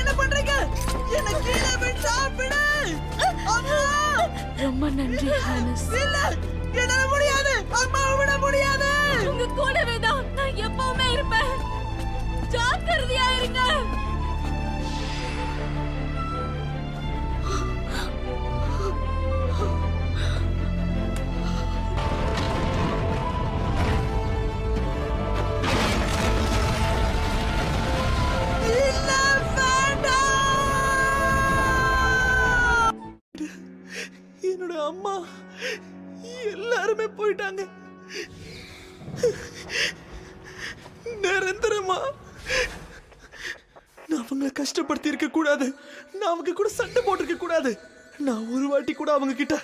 என்ன பண்றீங்க? என்ன கீழே விட்டு சாப்பிடு. அம்மா! ரொம்ப நன்றி ஹானஸ். இல்ல, என்னால முடியாது. அம்மாவை விட முடியாது. உங்க கூடவே தான் நான் எப்பவுமே இருப்பேன். ஜாக்கிரதையா இருங்க. இல்ல, வேண்டாம். என்னோட அம்மா எல்லாருமே போயிட்டாங்க. நிரந்தரமா நான் அவங்களை கஷ்டப்படுத்தி இருக்க கூடாது. நான் அவங்க கூட சண்டை போட்டிருக்க கூடாது. நான் ஒரு வாட்டி கூட அவங்க கிட்ட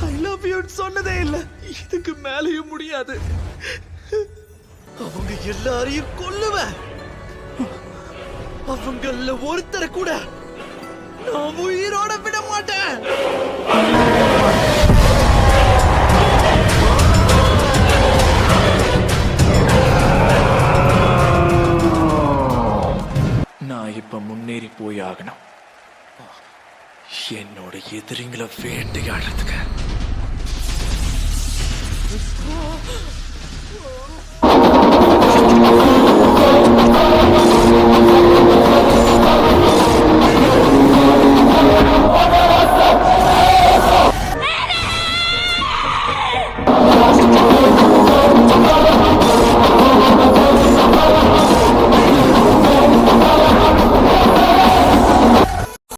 ஐ லவ் யூ சொன்னதே இல்லை. இதுக்கு மேலேயும் முடியாது. அவங்க எல்லாரையும் கொல்லுவேன். அவங்கள ஒருத்தரை கூட நான் உயிரோட விட மாட்டேன். நான் இப்ப முன்னேறி போய் ஆகணும். என்னோட எதிரிங்களை வேட்டையாடுறதுக்கு.